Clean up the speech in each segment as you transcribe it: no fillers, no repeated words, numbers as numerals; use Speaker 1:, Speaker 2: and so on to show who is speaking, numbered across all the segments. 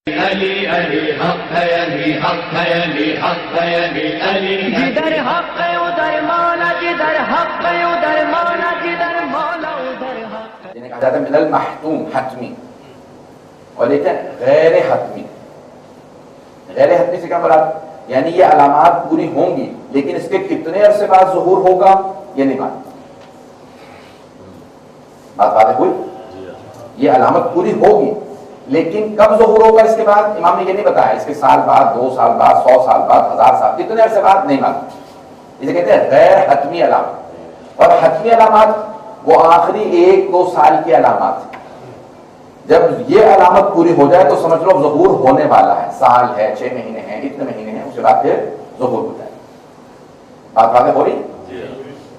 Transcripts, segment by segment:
Speaker 1: علی علی حق ہے علی حق ہے علی حق ہے علی علی جدھر حق ہے ادھر مولا جدھر حق ہے ادھر مولا جدھر مولا ادھر حق
Speaker 2: یعنی کہا جاتا ہے من المحتوم حتمی اور ایک ہے غیر حتمی. غیر حتمی سے کیا مراد؟ یعنی یہ علامات پوری ہوں گی لیکن اس کے کتنے عرصے بعد ظہور ہوگا یہ نہیں معلوم. بات واضح ہوئی؟ یہ علامت پوری ہوگی لیکن کب ظہور ہوگا اس کے بعد امام نے یہ نہیں بتایا. اس کے سال بعد، 2 سال بعد، 100 سال بعد، 1000 سال، کتنے عرصے بعد نہیں معلوم. اسے کہتے ہیں غیر حتمی علامات. اور حتمی علامات وہ آخری 1-2 سال کی علامات ہیں. جب یہ علامت پوری ہو جائے تو سمجھ لو ظہور ہونے والا ہے. سال ہے، 6 مہینے ہیں، اتنے مہینے ہیں، اس کے بعد پھر ظہور ہو جائے. بات واضح ہو رہی؟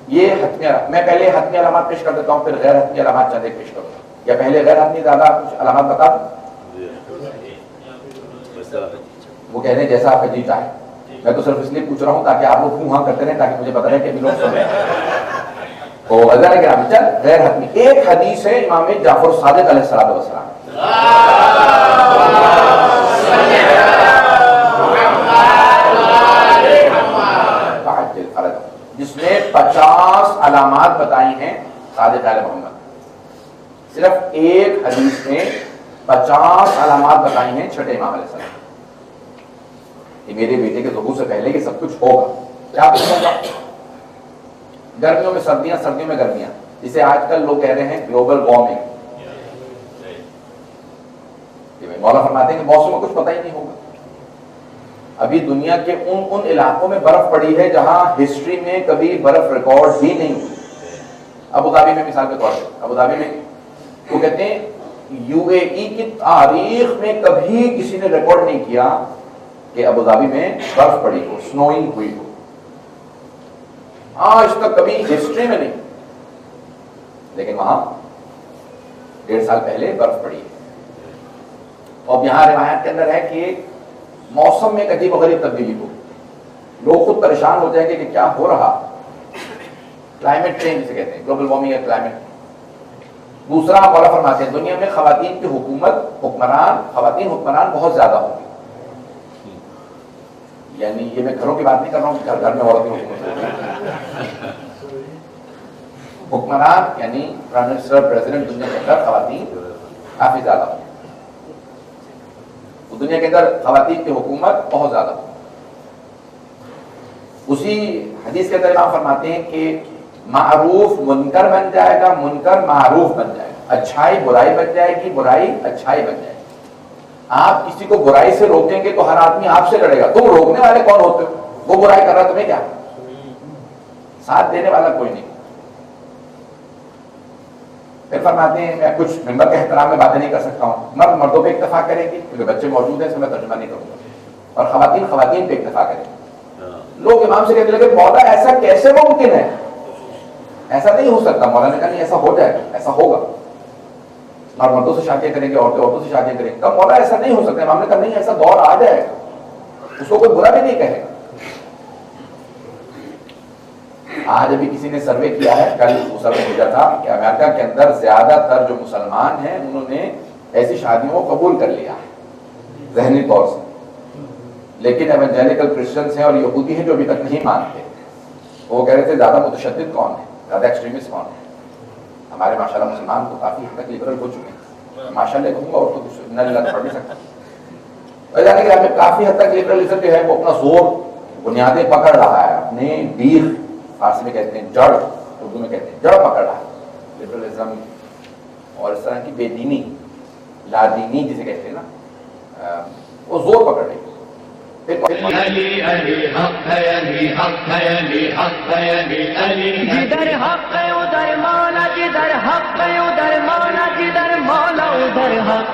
Speaker 2: یہ حتمی علامات. میں پہلے حتمی علامات پیش کر دیتا ہوں، پھر غیر حتمی علامات چند ایک پیش کروں گا. یا پہلے غیر حتمی زیادہ کچھ علامات بتا دوں؟ وہ کہہ رہے ہیں جیسا آپ کا جی چاہے. میں تو صرف اس لیے پوچھ رہا ہوں تاکہ آپ لوگ ہاں کرتے رہیں، تاکہ مجھے پتا رہے کہ بھی لوگ سن رہے ہیں. تو چل غیر حتمی. ایک حدیث ہے امام جعفر الصادق علیہ السلام جس میں 50 علامات بتائی ہیں صادق علیہ محمد. صرف ایک حدیث میں 50 علامات بتائی ہیں چھٹے امام علیہ السلام. یہ میرے بیٹے کے ظہور سے پہلے کہ سب کچھ ہوگا. کیا کچھ ہوگا؟ گرمیوں میں سردیاں، سردیوں میں گرمیاں، جسے آج کل لوگ کہہ رہے ہیں گلوبل وارمنگ. مولا فرماتے ہیں کہ موسم میں کچھ پتہ ہی نہیں ہوگا. ابھی دنیا کے ان علاقوں میں برف پڑی ہے جہاں ہسٹری میں کبھی برف ریکارڈ ہی نہیں ہوئی. ابوظہبی میں مثال کے طور پر، ابوظہبی میں وہ کہتے ہیں یو اے ای کی تاریخ میں کبھی کسی نے ریکارڈ نہیں کیا کہ ابوظہبی میں برف پڑی ہو، سنوئنگ ہوئی ہو. آج تک کبھی ہسٹری میں نہیں، لیکن وہاں 1.5 سال پہلے برف پڑی ہے. اور یہاں روایت کے اندر ہے کہ موسم میں عجیب و غریب تبدیلی ہو. لوگ خود پریشان ہو جائیں گے کہ کیا ہو رہا. کلائمیٹ چینج جسے کہتے ہیں، گلوبل وارمنگ یا کلائمیٹ. دوسرا مولا فرماتے ہیں دنیا میں خواتین کی خواتین حکمران بہت زیادہ ہوں گی. یعنی یہ میں گھروں کی بات نہیں کر رہا ہوں، گھر میں عورتیں حکمران یعنی پرائم منسٹر، پریزیڈنٹ، دنیا کے اندر خواتین کافی زیادہ ہوں. دنیا کے اندر خواتین کی حکومت بہت زیادہ ہو. اسی حدیث کے اندر آپ فرماتے ہیں کہ معروف منکر بن جائے گا، منکر معروف بن جائے گا، اچھائی برائی بن جائے گی، برائی اچھائی بن جائے گی. آپ کسی کو برائی سے روکیں گے تو ہر آدمی آپ سے لڑے گا. تم روکنے والے کون ہوتے ہو؟ وہ برائی کر رہا تمہیں کیا ساتھ دینے والا کوئی نہیں. پھر فرماتے ہیں میں کچھ ممبر کے احترام میں باتیں نہیں کر سکتا ہوں. مرد مردوں پہ اکتفا کریں گی کیونکہ بچے موجود ہیں، اس میں ترجمہ نہیں کروں گا. اور خواتین پہ اکتفا کریں گی. لوگ امام سے کہتے لگے مولا ایسا کیسے ممکن ہے؟ ایسا نہیں ہو سکتا. مولا نے کہا نہیں، ایسا ہو جائے گا، ایسا ہوگا. اور مردوں سے شادیاں کریں گے، عورتوں سے شادیاں کریں گے. کب مولا ایسا نہیں ہو سکتا. امام نے کہا نہیں، ایسا دور آ جائے گا. اس کو کوئی برا بھی نہیں کہے گا. آج ابھی کسی نے سروے کیا ہے، کل وہ سروے بھیجا تھا کہ امریکہ کے اندر زیادہ تر جو مسلمان ہیں انہوں نے ایسی شادیوں کو قبول کر لیا ہے ذہنی طور سے. لیکن ایونجیلیکل کرسچنز ہیں اور یہودی ہیں جو ابھی تک نہیں مانتے. وہ کہہ رہے تھے زیادہ متشدد کون ہے، زیادہ ایکسٹریمسٹ کون ہے. ہمارے ماشاءاللہ مسلمان تو کافی حد تک لبرل ہو چکے ہیں. ماشاءاللہ کہوں گا اور تو کچھ نہ اللہ پڑھ نہیں سکتا. جانے کے بعد کافی حد تک لبرلزم جو ہے وہ اپنا زور بنیادیں پکڑ رہا ہے. اپنے بیخ، فارسی میں کہتے ہیں جڑ، اردو میں کہتے ہیں جڑ پکڑ رہا ہے. لبرلزم اور اس طرح کی بے دینی، لادینی جسے کہتے ہیں نا، وہ زور پکڑ رہی ہے.
Speaker 1: علی علی حق ہے علی حق ہے علی حق ہے علی علی جدھر حق ہے ادھر مولا جدھر حق ہے ادھر مولا جدھر مولا ادھر حق